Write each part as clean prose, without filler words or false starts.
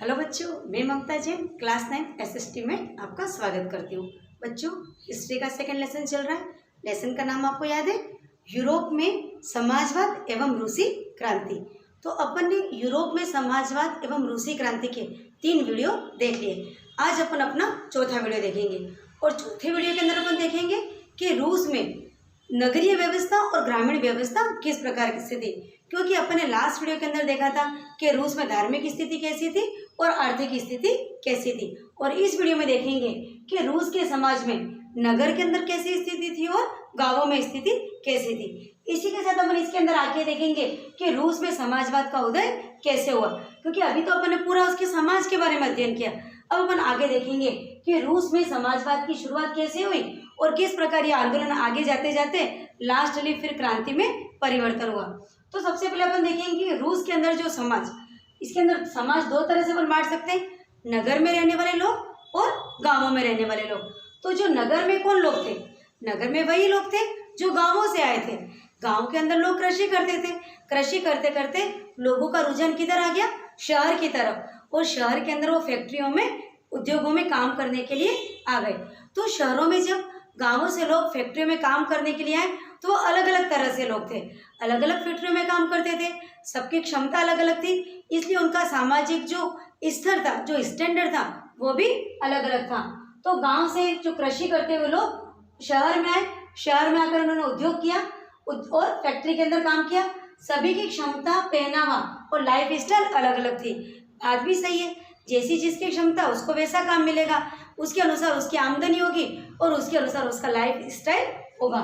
Hello बच्चों, मैं ममता Jain class 9 SST में आपका स्वागत करती हूँ। बच्चों, हिस्ट्री का सेकंड लेसन चल रहा है। लेसन का नाम आपको याद है, यूरोप में समाजवाद एवं रूसी क्रांति। तो अपन ने यूरोप में समाजवाद एवं रूसी क्रांति के 3 वीडियो देख लिए। आज अपन अपना चौथा वीडियो देखेंगे और चौथे वीडियो के अंदर अपन देखेंगे कि रूस में नगरीय व्यवस्था और ग्रामीण व्यवस्था किस प्रकार की स्थिति। क्योंकि अपन ने लास्ट वीडियो के अंदर देखा था कि रूस में धार्मिक स्थिति कैसी थी और आर्थिक स्थिति कैसी थी, और इस वीडियो में देखेंगे कि रूस के समाज में नगर के अंदर कैसी स्थिति थी और गांवों में स्थिति कैसी थी। इसी के साथ अपन इसके अंदर आके देखेंगे कि रूस में समाजवाद का उदय कैसे हुआ, क्योंकि अभी तो अपन ने पूरा उसके समाज के बारे में अध्ययन किया। अब अपन आगे देखेंगे कि रूस में समाजवाद की शुरुआत कैसे हुई और किस प्रकार ये आंदोलन आगे जाते जाते लास्टली फिर क्रांति में परिवर्तन हुआ। तो सबसे पहले अपन देखेंगे कि रूस के अंदर जो समाज, इसके अंदर समाज 2 तरह से अपन बांट सकते हैं, नगर में रहने वाले लोग और गांवों में रहने वाले लोग। तो जो नगर में कौन लोग थे? नगर में वही लोग थे जो गांवों से आए थे। गांव के अंदर लोग कृषि करते थे। कृषि करते करते लोगों का रुझान किधर आ गया? शहर की तरफ, और शहर के अंदर वो फैक्ट्रियों में, उद्योगों में काम करने के लिए आ गए। तो शहरों में जब गांवों से लोग फैक्ट्रियों में काम करने के लिए आए तो वो अलग अलग तरह से लोग थे, अलग अलग फैक्ट्रियों में काम करते थे, सबकी क्षमता अलग अलग थी, इसलिए उनका सामाजिक जो स्तर था, जो स्टैंडर्ड था, वो भी अलग अलग था। तो गांव से जो कृषि करते हुए लोग शहर में आए, शहर में आकर उन्होंने उद्योग किया और फैक्ट्री के अंदर काम किया। सभी की क्षमता, पहनावा और लाइफ स्टाइल अलग अलग थी। बात भी सही है, जैसी जिसकी क्षमता उसको वैसा काम मिलेगा, उसके अनुसार उसकी आमदनी होगी और उसके अनुसार उसका लाइफ स्टाइल होगा।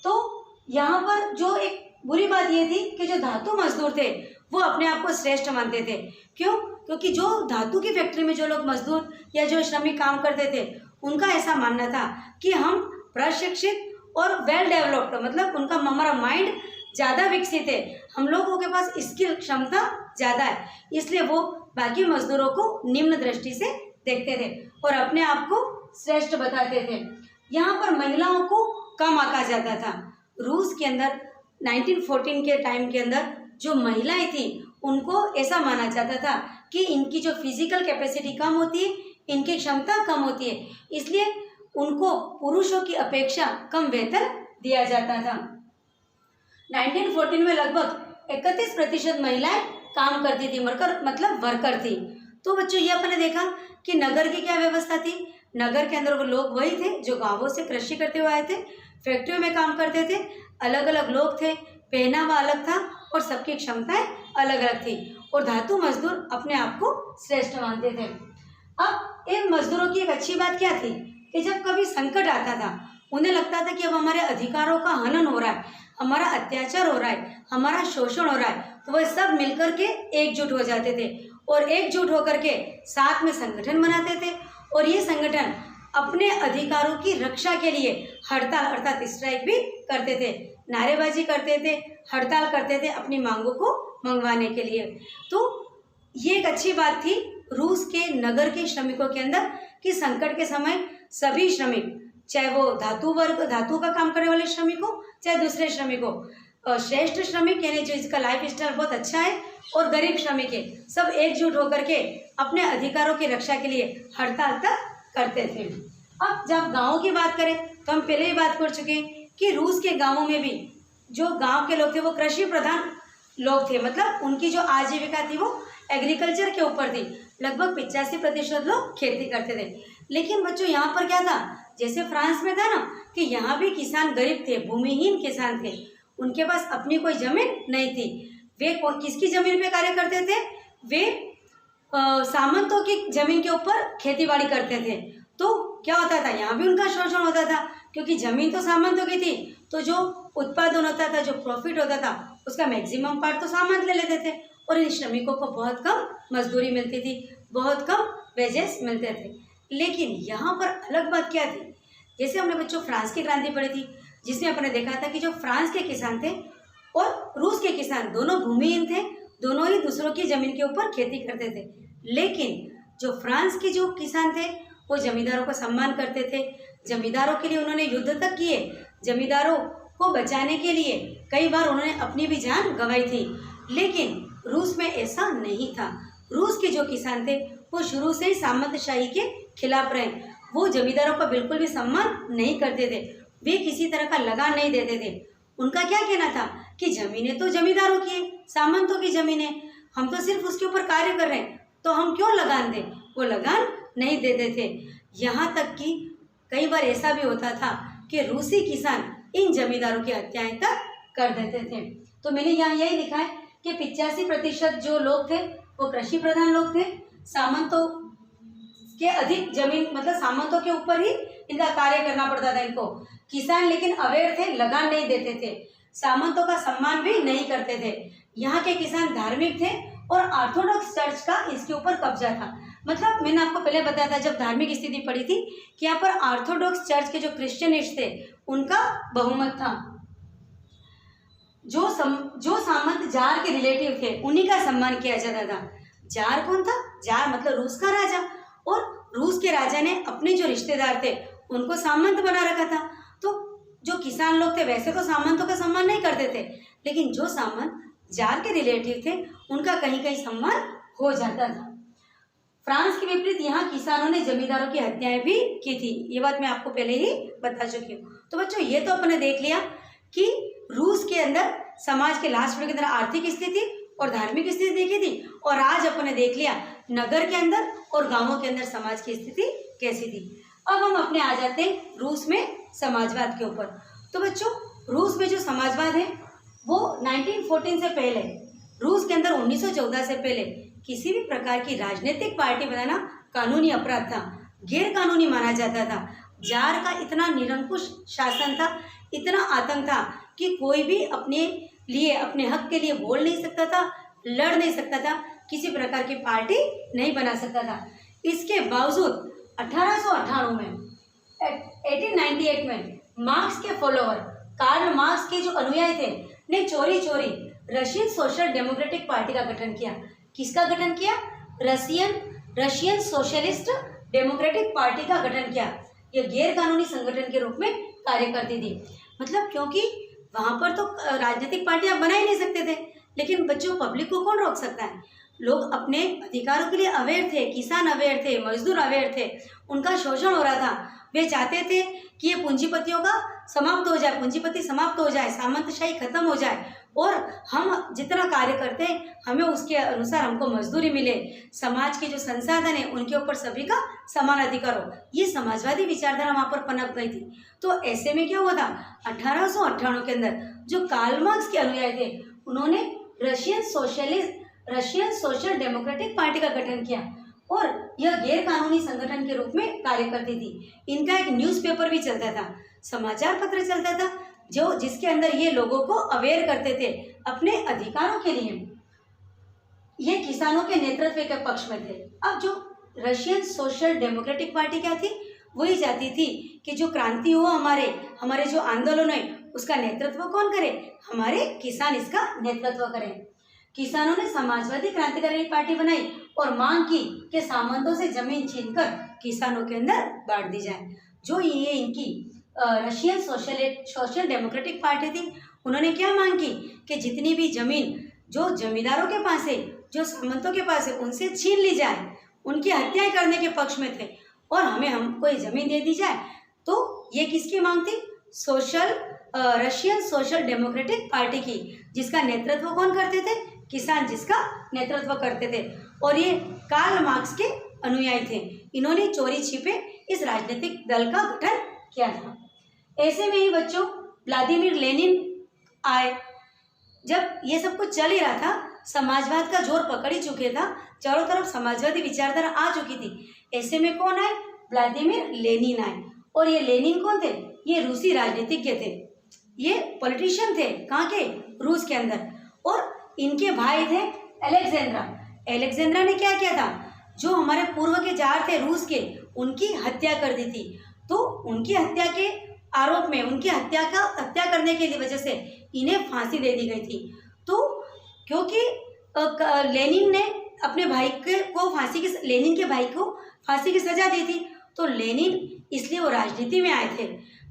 तो यहाँ पर जो एक बुरी बात ये थी कि जो धातु मजदूर थे वो अपने आप को श्रेष्ठ मानते थे। क्यों? क्योंकि जो धातु की फैक्ट्री में जो लोग मजदूर या जो श्रमिक काम करते थे, उनका ऐसा मानना था कि हम प्रशिक्षित और वेल डेवलप्ड, मतलब उनका हमारा माइंड ज़्यादा विकसित है, हम लोगों के पास स्किल, क्षमता ज़्यादा है, इसलिए वो बाकी मजदूरों को निम्न दृष्टि से देखते थे और अपने आप को श्रेष्ठ बताते थे। यहाँ पर महिलाओं को कम आंका जाता था। रूस के अंदर 1914 के टाइम के अंदर जो महिलाएं थी उनको ऐसा माना जाता था कि इनकी जो फिजिकल कैपेसिटी कम होती है, इनकी क्षमता कम होती है, इसलिए उनको पुरुषों की अपेक्षा कम वेतन दिया जाता था। 1914 में लगभग 31% महिलाएं काम करती थी, मतलब वर्कर थी। तो बच्चों, ये अपने देखा कि नगर की क्या व्यवस्था थी। नगर के अंदर वो लोग वही थे जो गांवों से कृषि करते हुए आए थे, फैक्ट्रियों में काम करते थे, अलग अलग लोग थे, पहनावा अलग था और सबकी क्षमताएं अलग अलग थी, और धातु मजदूर अपने आप को श्रेष्ठ मानते थे। अब इन मजदूरों की एक अच्छी बात क्या थी कि जब कभी संकट आता था, उन्हें लगता था कि अब हमारे अधिकारों का हनन हो रहा है, हमारा अत्याचार हो रहा है, हमारा शोषण हो रहा है, तो वह सब मिलकर के एकजुट हो जाते थे और एकजुट होकर के साथ में संगठन बनाते थे, और ये संगठन अपने अधिकारों की रक्षा के लिए हड़ताल अर्थात स्ट्राइक भी करते थे, नारेबाजी करते थे, हड़ताल करते थे अपनी मांगों को मंगवाने के लिए। तो ये एक अच्छी बात थी रूस के नगर के श्रमिकों के अंदर कि संकट के समय सभी श्रमिक, चाहे वो धातु का काम करने वाले श्रमिक हो, चाहे दूसरे श्रमिक हो, श्रेष्ठ श्रमिक यानी जो जिसका लाइफ स्टाइल बहुत अच्छा है, और गरीब श्रमिक है, सब एकजुट होकर के अपने अधिकारों की रक्षा के लिए हड़ताल तक करते थे। अब जब गाँव की बात करें तो हम पहले ही बात कर चुके हैं कि रूस के गाँवों में भी जो गाँव के लोग थे वो कृषि प्रधान लोग थे, मतलब उनकी जो आजीविका थी वो एग्रीकल्चर के ऊपर थी। लगभग 85% लोग खेती करते थे। लेकिन बच्चों, यहाँ पर क्या था, जैसे फ्रांस में था ना कि यहाँ भी किसान गरीब थे, भूमिहीन किसान थे, उनके पास अपनी कोई जमीन नहीं थी। वे किसकी जमीन पे कार्य करते थे? वे सामंतों की जमीन के ऊपर खेतीबाड़ी करते थे। तो क्या होता था, यहाँ भी उनका शोषण होता था, क्योंकि जमीन तो सामंतों की थी, तो जो उत्पादन होता था, जो प्रॉफिट होता था, उसका मैक्सिमम पार्ट तो सामंत ले लेते थे, और इन श्रमिकों को बहुत कम मजदूरी मिलती थी, बहुत कम वेजेस मिलते थे। लेकिन यहाँ पर अलग बात क्या थी, जैसे हमने बच्चों फ्रांस की क्रांति पढ़ी थी, जिसमें अपने देखा था कि जो फ्रांस के किसान थे और रूस के किसान दोनों भूमिहीन थे, दोनों ही दूसरों की जमीन के ऊपर खेती करते थे। लेकिन जो फ्रांस के जो किसान थे वो जमींदारों का सम्मान करते थे, जमींदारों के लिए उन्होंने युद्ध तक किए, जमींदारों को बचाने के लिए कई बार उन्होंने अपनी भी जान गंवाई थी। लेकिन रूस में ऐसा नहीं था। रूस के जो किसान थे वो शुरू से ही सामंतशाही के खिलाफ रहे। वो जमींदारों का बिल्कुल भी सम्मान नहीं करते थे, वे किसी तरह का लगान नहीं देते थे। उनका क्या कहना था कि जमीनें तो जमींदारों की है, सामंतों की जमीनें, हम तो सिर्फ उसके ऊपर कार्य कर रहे हैं, तो हम क्यों लगान दें। वो लगान नहीं देते थे। यहाँ तक कि कई बार ऐसा भी होता था कि रूसी किसान इन जमींदारों की हत्याएं तक कर देते थे। तो मैंने यहाँ यही लिखा है कि 85% जो लोग थे वो कृषि प्रधान लोग थे, सामंतों के अधिक जमीन मतलब सामंतों के ऊपर ही इनका कार्य करना पड़ता था इनको। किसान लेकिन अवेयर थे, लगान नहीं देते थे, सामंतों का सम्मान भी नहीं करते थे। यहाँ के किसान धार्मिक थे और ऑर्थोडॉक्स चर्च का इसके ऊपर कब्जा था। मतलब मैंने आपको पहले बताया था जब धार्मिक स्थिति पड़ी थी कि यहाँ पर ऑर्थोडॉक्स चर्च के जो क्रिश्चियनिस्ट थे उनका बहुमत था। जो सामंत जार के रिलेटिव थे उन्हीं का सम्मान किया जाता था। जार कौन था? जार मतलब रूस का राजा, और रूस के राजा ने अपने जो रिश्तेदार थे उनको सामंत बना रखा था। तो जो किसान लोग थे वैसे तो सामंतों का सम्मान नहीं करते थे, लेकिन जो सामंत जार के रिलेटिव थे उनका कहीं कहीं सम्मान हो जाता था। फ्रांस के विपरीत यहाँ किसानों ने जमींदारों की हत्याएं भी की थी, ये बात मैं आपको पहले ही बता चुकी हूँ। तो बच्चों ये तो अपने देख लिया कि रूस के अंदर समाज के लास्ट वीडियो के अंदर आर्थिक स्थिति और धार्मिक स्थिति देखी थी, और आज अपने देख लिया नगर के अंदर और गांवों के अंदर समाज की स्थिति कैसी थी। अब हम अपने आ जाते हैं रूस में समाजवाद के ऊपर। तो बच्चों रूस में जो समाजवाद है वो 1914 से पहले, रूस के अंदर 1914 से पहले किसी भी प्रकार की राजनीतिक पार्टी बनाना कानूनी अपराध था, गैर कानूनी माना जाता था। जार का इतना निरंकुश शासन था, इतना आतंक था कि कोई भी अपने लिए, अपने हक के लिए बोल नहीं सकता था, लड़ नहीं सकता था, किसी प्रकार की पार्टी नहीं बना सकता था। इसके बावजूद 1898 में 1898 में मार्क्स के फॉलोअर, कार्ल मार्क्स के जो अनुयायी थे ने चोरी चोरी रशियन सोशल डेमोक्रेटिक पार्टी का गठन किया। किसका गठन किया? रशियन सोशलिस्ट डेमोक्रेटिक पार्टी का गठन किया। यह गैर कानूनी संगठन के रूप में कार्य करती थी। मतलब क्योंकि वहां पर तो राजनीतिक पार्टियां बना ही नहीं सकते थे, लेकिन बच्चों पब्लिक को कौन रोक सकता है। लोग अपने अधिकारों के लिए अवेयर थे, किसान अवेयर थे, मजदूर अवेयर थे, उनका शोषण हो रहा था। वे चाहते थे कि ये पूंजीपतियों का समाप्त हो जाए, पूंजीपति समाप्त हो जाए, सामंतशाही खत्म हो जाए, और हम जितना कार्य करते हैं हमें उसके अनुसार हमको मजदूरी मिले, समाज के जो संसाधन है उनके ऊपर सभी का समान अधिकार हो। ये समाजवादी विचारधारा वहाँ पर पनप गई थी। तो ऐसे में क्या हुआ था, 1898 के अंदर जो कार्ल मार्क्स के अनुयायी थे उन्होंने रशियन सोशल डेमोक्रेटिक पार्टी का गठन किया, और यह गैर कानूनी संगठन के रूप में कार्य करती थी। इनका एक न्यूज़पेपर भी चलता था, समाचार पत्र चलता था, जो जिसके अंदर ये लोगों को अवेयर करते थे अपने अधिकारों के लिए। ये किसानों के नेतृत्व के पक्ष में थे। अब जो रशियन सोशल डेमोक्रेटिक पार्टी क्या थी, वही चाहती थी कि जो क्रांति हो, हमारे जो आंदोलन है उसका नेतृत्व कौन करे, हमारे किसान इसका नेतृत्व करें। किसानों ने समाजवादी क्रांतिकारी पार्टी बनाई और मांग की कि सामंतों से जमीन छीनकर किसानों के अंदर बांट दी जाए। जो ये इनकी रशियन सोशल डेमोक्रेटिक पार्टी थी, उन्होंने क्या मांग की कि जितनी भी जमीन जो जमींदारों के पास है, जो सामंतों के पास है, उनसे छीन ली जाए। उनकी हत्याएं करने के पक्ष में थे और हमको ये जमीन दे दी जाए। तो ये किसकी मांग थी? रशियन सोशल डेमोक्रेटिक पार्टी की, जिसका नेतृत्व कौन करते थे? किसान, जिसका नेतृत्व करते थे, और ये कार्ल मार्क्स के अनुयायी थे। इन्होंने चोरी छिपे इस राजनीतिक दल का गठन किया था। ऐसे में ही बच्चों व्लादिमीर लेनिन आए। जब ये सब कुछ चल ही रहा था, समाजवाद का जोर पकड़ ही चुके था, चारों तरफ समाजवादी विचारधारा आ चुकी थी। ऐसे में कौन आए? व्लादिमीर लेनिन आए। और ये लेनिन कौन थे? ये रूसी राजनीतिज्ञ थे, ये पॉलिटिशियन थे। कहाँ के? रूस के अंदर। और इनके भाई थे एलेक्जेंड्रा ने क्या किया था, जो हमारे पूर्व के जार थे रूस के, उनकी हत्या कर दी थी। तो उनकी हत्या के आरोप में, उनकी हत्या करने की वजह से इन्हें फांसी दे दी गई थी। तो क्योंकि लेनिन ने अपने भाई को लेनिन के भाई को फांसी की सजा दी थी, तो लेनिन इसलिए वो राजनीति में आए थे।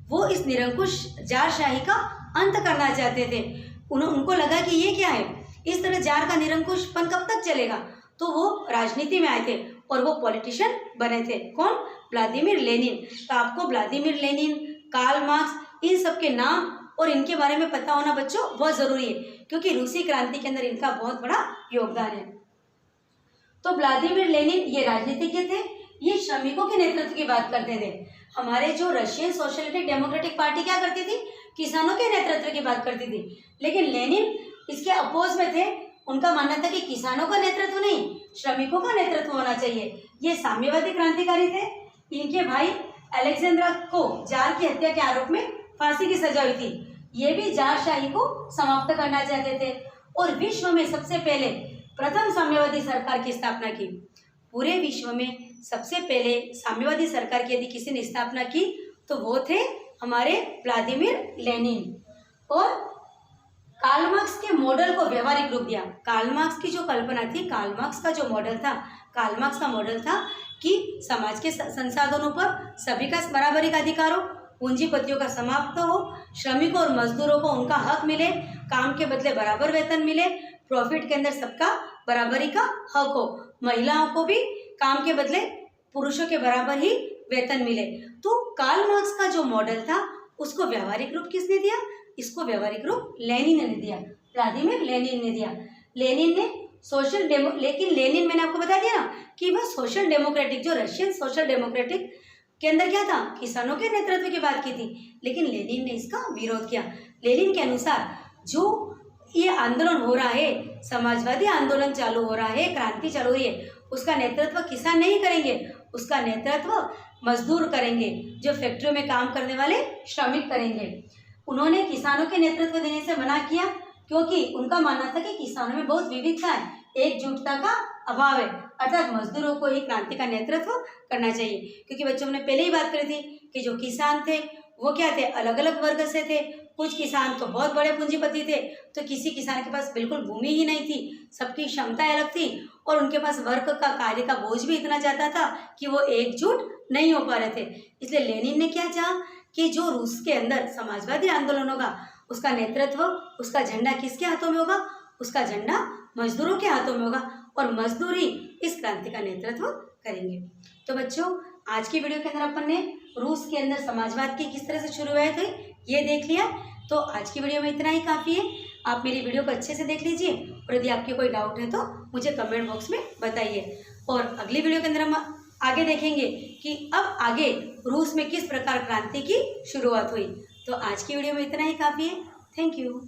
वो इस निरंकुश जारशाही का अंत करना चाहते थे। उनको लगा कि ये क्या है, इस तरह जार का निरंकुशपन कब तक चलेगा। तो वो राजनीति में आए थे और वो पॉलिटिशियन बने थे। कौन? Vladimir Lenin. तो आपको व्लादिमीर लेनिन, कार्ल मार्क्स, इन सब के नाम और इनके बारे में पता होना बच्चों बहुत ज़रूरी है, क्योंकि रूसी क्रांति के अंदर इनका बहुत बड़ा योगदान है। तो व्लादिमीर लेनिन ये राजनीतिज्ञ थे, ये श्रमिकों के नेतृत्व की बात करते थे। हमारे जो रशियन सोशलिस्टिक डेमोक्रेटिक पार्टी क्या करती थी? किसानों के नेतृत्व की बात करती थी। लेकिन लेनिन इसके अपोज में थे। उनका मानना था कि किसानों का नेतृत्व नहीं, श्रमिकों का नेतृत्व होना चाहिए। ये साम्यवादी क्रांतिकारी थे। इनके भाई अलेक्जेंद्रा को जार की हत्या के आरोप में फांसी की सजा हुई थी। ये भी जारशाही को समाप्त करना चाहते थे और विश्व में सबसे पहले प्रथम साम्यवादी सरकार की स्थापना की। पूरे विश्व में सबसे पहले साम्यवादी सरकार की यदि किसी ने स्थापना की तो वो थे हमारे व्लादिमीर लेनिन। और कार्ल मार्क्स के मॉडल को व्यवहारिक रूप दिया। कार्ल मार्क्स की जो कल्पना थी, कार्ल मार्क्स का जो मॉडल था, कार्ल मार्क्स का मॉडल था कि समाज के संसाधनों पर सभी का बराबरी का अधिकार हो, पूंजीपतियों का समाप्त हो, श्रमिकों और मजदूरों को उनका हक मिले, काम के बदले बराबर वेतन मिले, प्रॉफिट के अंदर सबका बराबरी का हक हो, महिलाओं को भी काम के बदले पुरुषों के बराबर ही वेतन मिले। तो कार्ल मार्क्स का जो मॉडल था उसको व्यवहारिक रूप किसने दिया? इसको व्यवहारिक रूप लेनिन ने दिया, व्लादिमीर लेनिन ने दिया। लेनिन ने लेकिन लेनिन, मैंने आपको बता दिया ना कि वह सोशल डेमोक्रेटिक, जो रशियन सोशल डेमोक्रेटिक के अंदर क्या था? किसानों के नेतृत्व की बात की थी। लेकिन लेनिन ने इसका विरोध किया। लेनिन के अनुसार जो ये आंदोलन हो रहा है, समाजवादी आंदोलन चालू हो रहा है, क्रांति चालू हो रही है, उसका नेतृत्व किसान नहीं करेंगे, उसका नेतृत्व मजदूर करेंगे, जो फैक्ट्रियों में काम करने वाले श्रमिक करेंगे। उन्होंने किसानों के नेतृत्व देने से मना किया, क्योंकि उनका मानना था कि किसानों में बहुत विविधता है, एकजुटता का अभाव है, अर्थात मजदूरों को ही क्रांति का नेतृत्व करना चाहिए। क्योंकि बच्चों ने पहले ही बात करी थी कि जो किसान थे वो क्या थे? अलग अलग वर्ग से थे। कुछ किसान तो बहुत बड़े पूंजीपति थे, तो किसी किसान के पास बिल्कुल भूमि ही नहीं थी, सबकी क्षमताएं अलग थी और उनके पास वर्क का कार्य का बोझ भी इतना ज़्यादा था कि वो एकजुट नहीं हो पा रहे थे। इसलिए लेनिन ने क्या चाहा कि जो रूस के अंदर समाजवादी आंदोलन होगा उसका नेतृत्व, उसका झंडा किसके हाथों में होगा? उसका झंडा मजदूरों के हाथों में होगा और मजदूर ही इस क्रांति का नेतृत्व करेंगे। तो बच्चों, आज की वीडियो के अंदर अपन ने रूस के अंदर समाजवाद की किस तरह से शुरुआत हुई ये देख लिया। तो आज की वीडियो में इतना ही काफ़ी है। आप मेरी वीडियो को अच्छे से देख लीजिए और यदि आपके कोई डाउट है तो मुझे कमेंट बॉक्स में बताइए। और अगली वीडियो के अंदर हम आगे देखेंगे कि अब आगे रूस में किस प्रकार क्रांति की शुरुआत हुई। तो आज की वीडियो में इतना ही काफ़ी है। Thank you.